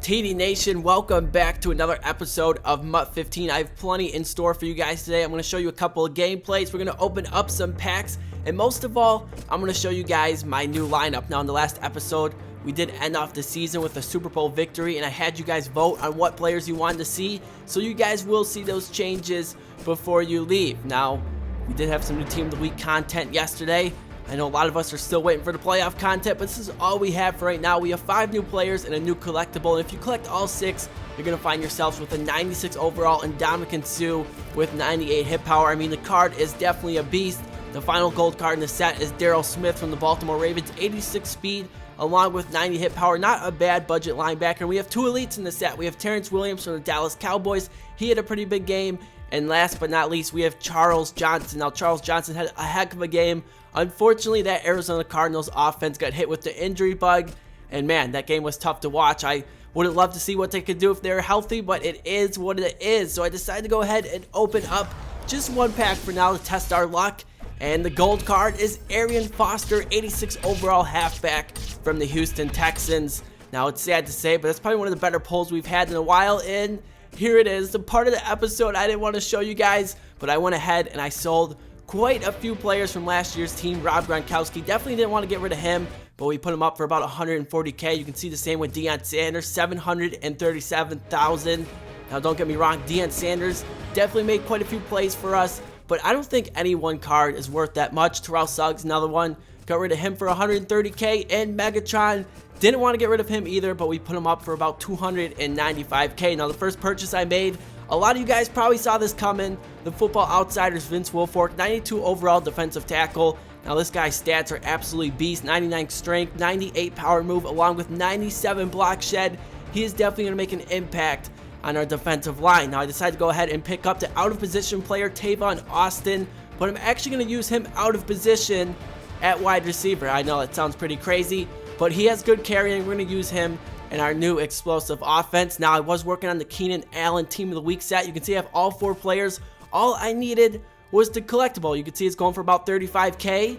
TD Nation, welcome back to another episode of MUT 15. I have plenty in store for you guys today. I'm going to show you a couple of gameplays. We're going to open up some packs, and most of all, I'm going to show you guys my new lineup. Now, in the last episode, we did end off the season with a Super Bowl victory, and I had you guys vote on what players you wanted to see, so you guys will see those changes before you leave. Now, we did have some new Team of the Week content yesterday. I know a lot of us are still waiting for the playoff content, but this is all we have for right now. We have 5 new players and a new collectible, and if you collect all 6, you're going to find yourselves with a 96 overall and Ndamukong Suh with 98 hit power. I mean, the card is definitely a beast. The final gold card in the set is Darryl Smith from the Baltimore Ravens, 86 speed, along with 90 hit power. Not a bad budget linebacker. We have 2 elites in the set. We have Terrence Williams from the Dallas Cowboys. He had a pretty big game. And last but not least, we have Charles Johnson. Now, Charles Johnson had a heck of a game. Unfortunately, that Arizona Cardinals offense got hit with the injury bug. And man, that game was tough to watch. I would have loved to see what they could do if they were healthy, but it is what it is. So I decided to go ahead and open up just one pack for now to test our luck. And the gold card is Arian Foster, 86 overall halfback from the Houston Texans. Now, it's sad to say, but that's probably one of the better pulls we've had in a while. And here it is, the part of the episode I didn't want to show you guys, but I went ahead and I sold quite a few players from last year's team. Rob Gronkowski, definitely didn't want to get rid of him, but we put him up for about 140K. You can see the same with Deion Sanders, 737,000. Now, don't get me wrong, Deion Sanders definitely made quite a few plays for us, but I don't think any one card is worth that much. Terrell Suggs, another one, got rid of him for 130K, and Megatron, didn't want to get rid of him either, but we put him up for about 295K. Now, the first purchase I made, a lot of you guys probably saw this coming. The Football Outsiders Vince Wilfork, 92 overall defensive tackle. Now, this guy's stats are absolutely beast. 99 strength, 98 power move, along with 97 block shed. He is definitely going to make an impact on our defensive line. Now, I decided to go ahead and pick up the out-of-position player, Tavon Austin, but I'm actually going to use him out of position at wide receiver. I know that sounds pretty crazy, but he has good carrying. We're going to use him in our new explosive offense. Now, I was working on the Keenan Allen Team of the Week set. You can see I have all 4 players. All I needed was the collectible. You can see it's going for about 35K.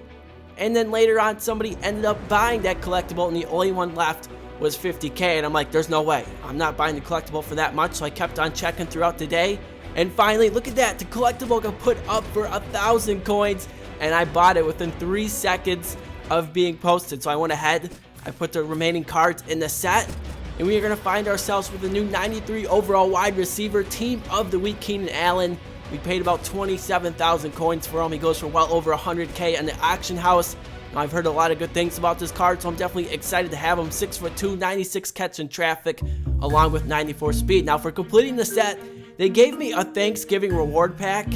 And then later on, somebody ended up buying that collectible, and the only one left was 50K. And I'm like, there's no way. I'm not buying the collectible for that much. So I kept on checking throughout the day. And finally, look at that. The collectible got put up for 1,000 coins. And I bought it within 3 seconds of being posted. So I went ahead, I put the remaining cards in the set, and we are going to find ourselves with a new 93 overall wide receiver, Team of the Week, Keenan Allen. We paid about 27,000 coins for him. He goes for well over 100K on the auction house. Now, I've heard a lot of good things about this card, so I'm definitely excited to have him. 6'2", 96 catch in traffic, along with 94 speed. Now, for completing the set, they gave me a Thanksgiving reward pack.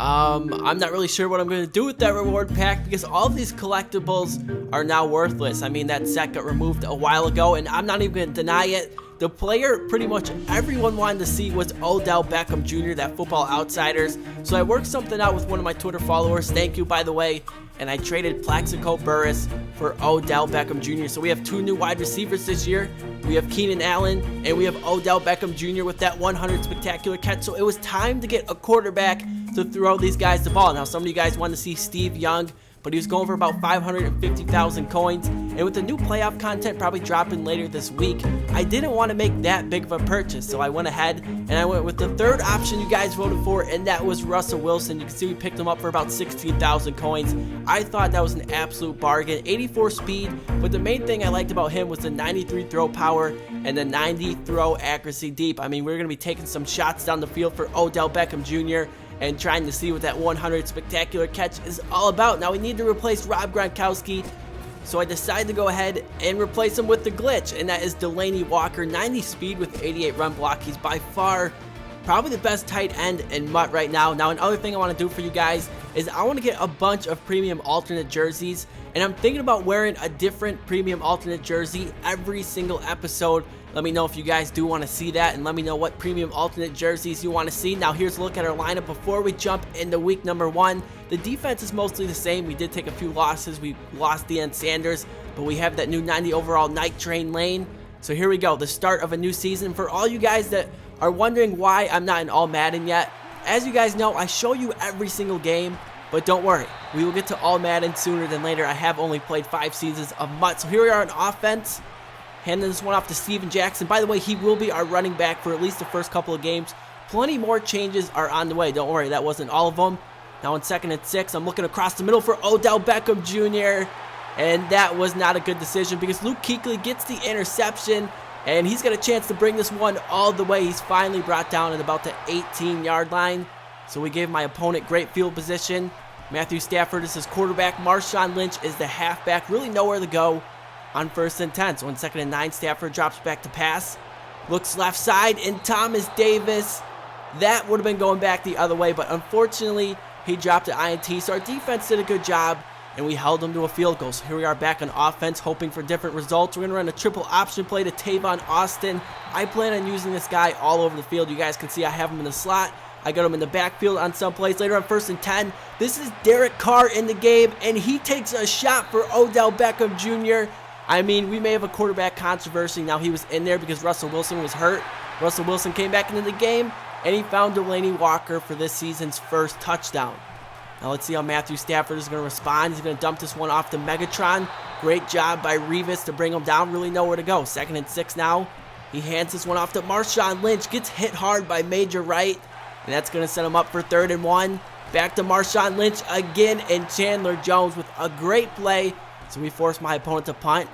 I'm not really sure what I'm going to do with that reward pack because all of these collectibles are now worthless. I mean, that set got removed a while ago, and I'm not even going to deny it. The player pretty much everyone wanted to see was Odell Beckham Jr., that Football Outsiders. So I worked something out with one of my Twitter followers. Thank you, by the way. And I traded Plaxico Burress for Odell Beckham Jr. So we have 2 new wide receivers this year. We have Keenan Allen, and we have Odell Beckham Jr. with that 100 spectacular catch. So it was time to get a quarterback to throw these guys the ball. Now, some of you guys wanted to see Steve Young, but he was going for about 550,000 coins. And with the new playoff content probably dropping later this week, I didn't want to make that big of a purchase. So I went ahead and I went with the third option you guys voted for, and that was Russell Wilson. You can see we picked him up for about 16,000 coins. I thought that was an absolute bargain. 84 speed, but the main thing I liked about him was the 93 throw power and the 90 throw accuracy deep. I mean, we're going to be taking some shots down the field for Odell Beckham Jr. and trying to see what that 100 spectacular catch is all about. Now, we need to replace Rob Gronkowski, so I decided to go ahead and replace him with the glitch, and that is Delanie Walker, 90 speed with 88 run block. He's by far probably the best tight end in MUT right now. Now, another thing I want to do for you guys is I want to get a bunch of premium alternate jerseys, and I'm thinking about wearing a different premium alternate jersey every single episode. Let me know if you guys do want to see that, and let me know what premium alternate jerseys you want to see. Now, here's a look at our lineup before we jump into week number 1. The defense is mostly the same. We did take a few losses. We lost Deion Sanders, but we have that new 90 overall Night Train Lane. So here we go, the start of a new season. For all you guys that are wondering why I'm not in all Madden yet, as you guys know, I show you every single game, but don't worry, we will get to all Madden sooner than later. I have only played 5 seasons of MUT. So here we are on offense. Handing this one off to Steven Jackson. By the way, he will be our running back for at least the first couple of games. Plenty more changes are on the way. Don't worry, that wasn't all of them. Now on 2nd and 6, I'm looking across the middle for Odell Beckham Jr. And that was not a good decision because Luke Kuechly gets the interception. And he's got a chance to bring this one all the way. He's finally brought down at about the 18-yard line. So we gave my opponent great field position. Matthew Stafford is his quarterback. Marshawn Lynch is the halfback. Really nowhere to go on 1st and 10. So on 2nd and 9, Stafford drops back to pass. Looks left side, and Thomas Davis. That would have been going back the other way, but unfortunately, he dropped an INT. So our defense did a good job, and we held them to a field goal. So here we are back on offense, hoping for different results. We're going to run a triple option play to Tavon Austin. I plan on using this guy all over the field. You guys can see I have him in the slot. I got him in the backfield on some plays. Later on 1st and 10, this is Derek Carr in the game, and he takes a shot for Odell Beckham Jr. I mean, we may have a quarterback controversy. Now, he was in there because Russell Wilson was hurt. Russell Wilson came back into the game, and he found Delanie Walker for this season's first touchdown. Now, let's see how Matthew Stafford is going to respond. He's going to dump this one off to Megatron. Great job by Revis to bring him down. Really nowhere to go. 2nd and 6 now. He hands this one off to Marshawn Lynch. Gets hit hard by Major Wright. And that's going to set him up for 3rd and 1. Back to Marshawn Lynch again, and Chandler Jones with a great play. So we force my opponent to punt.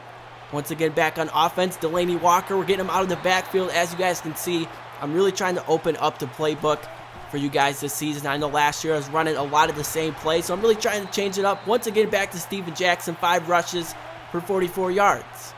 Once again, back on offense, Delanie Walker. We're getting him out of the backfield. As you guys can see, I'm really trying to open up the playbook for you guys this season. I know last year I was running a lot of the same plays, so I'm really trying to change it up. Once again, back to Steven Jackson, 5 rushes for 44 yards.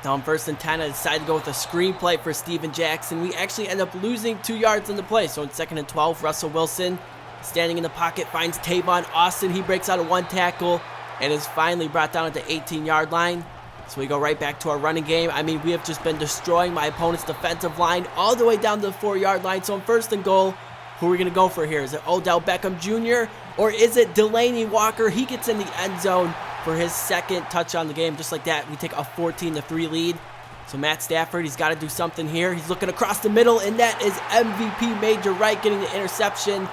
Now on 1st and 10, I decided to go with a screen play for Steven Jackson. We actually end up losing 2 yards on the play. So on 2nd and 12, Russell Wilson standing in the pocket finds Tavon Austin. He breaks out of 1 tackle and is finally brought down at the 18-yard line. So we go right back to our running game. I mean, we have just been destroying my opponent's defensive line all the way down to the 4-yard line. So on 1st and goal, who are we going to go for here? Is it Odell Beckham Jr. or is it Delanie Walker? He gets in the end zone for his 2nd touchdown on the game. Just like that, we take a 14-3 lead. So Matt Stafford, he's got to do something here. He's looking across the middle, and that is MVP Major Wright getting the interception.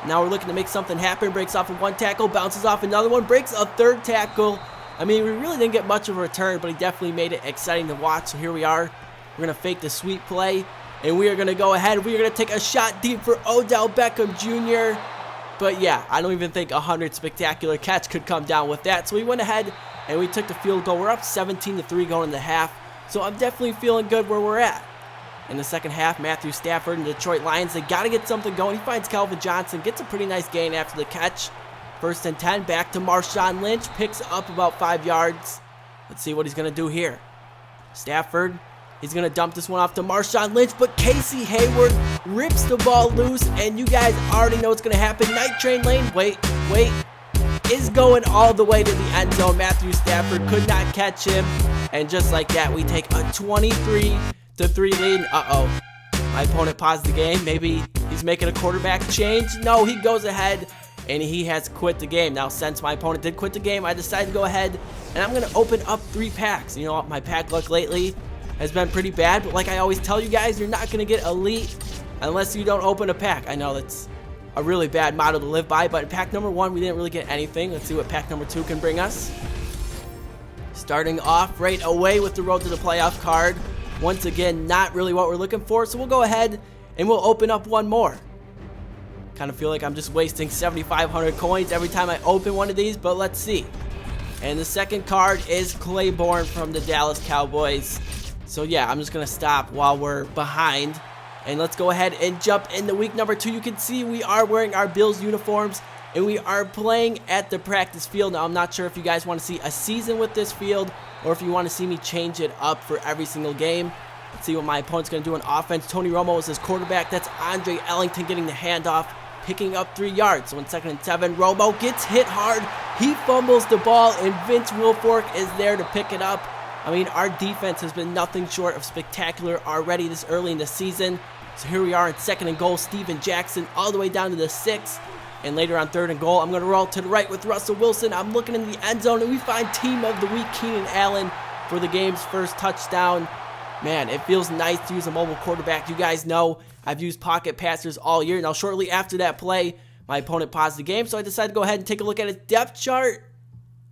Now we're looking to make something happen. Breaks off of 1 tackle, bounces off another one, breaks a 3rd tackle. I mean, we really didn't get much of a return, but he definitely made it exciting to watch. So here we are. We're going to fake the sweep play, and we are going to go ahead. We are going to take a shot deep for Odell Beckham Jr. But yeah, I don't even think 100 spectacular catch could come down with that. So we went ahead and we took the field goal. We're up 17-3 going into the half. So I'm definitely feeling good where we're at. In the 2nd half, Matthew Stafford and the Detroit Lions, they got to get something going. He finds Calvin Johnson, gets a pretty nice gain after the catch. 1st and 10, back to Marshawn Lynch, picks up about 5 yards. Let's see what he's going to do here. Stafford, he's going to dump this one off to Marshawn Lynch, but Casey Hayward rips the ball loose, and you guys already know what's going to happen. Night Train Lane, wait, is going all the way to the end zone. Matthew Stafford could not catch him, and just like that, we take a 23-3 lead. Uh-oh, my opponent paused the game. Maybe he's making a quarterback change. No, he goes ahead, and he has quit the game. Now, since my opponent did quit the game, I decided to go ahead, and I'm going to open up 3 packs. You know what, my pack luck lately has been pretty bad, but like I always tell you guys, you're not going to get elite unless you don't open a pack. I know that's a really bad motto to live by, but in pack number 1, we didn't really get anything. Let's see what pack number 2 can bring us. Starting off right away with the road to the playoff card. Once again, not really what we're looking for, so we'll go ahead and we'll open up 1 more. Kind of feel like I'm just wasting 7,500 coins every time I open one of these, but let's see. And the 2nd card is Claiborne from the Dallas Cowboys. So yeah, I'm just going to stop while we're behind. And let's go ahead and jump into week number 2. You can see we are wearing our Bills uniforms, and we are playing at the practice field. Now, I'm not sure if you guys want to see a season with this field, or if you want to see me change it up for every single game. Let's see what my opponent's going to do on offense. Tony Romo is his quarterback. That's Andre Ellington getting the handoff, picking up 3 yards. So in 2nd and 7, Romo gets hit hard. He fumbles the ball, and Vince Wilfork is there to pick it up. I mean, our defense has been nothing short of spectacular already this early in the season. So here we are in 2nd and goal. Steven Jackson all the way down to the 6. And later on 3rd and goal, I'm going to roll to the right with Russell Wilson. I'm looking in the end zone, and we find team of the week, Keenan Allen, for the game's first touchdown. Man, it feels nice to use a mobile quarterback. You guys know I've used pocket passers all year. Now, shortly after that play, my opponent paused the game, so I decided to go ahead and take a look at his depth chart.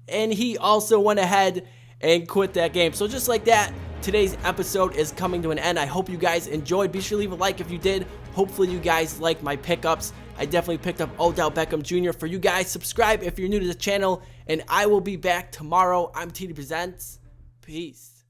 And he also went ahead and quit that game. So just like that, today's episode is coming to an end. I hope you guys enjoyed. Be sure to leave a like if you did. Hopefully you guys like my pickups. I definitely picked up Odell Beckham Jr. for you guys. Subscribe if you're new to the channel, and I will be back tomorrow. I'm TD Presents. Peace.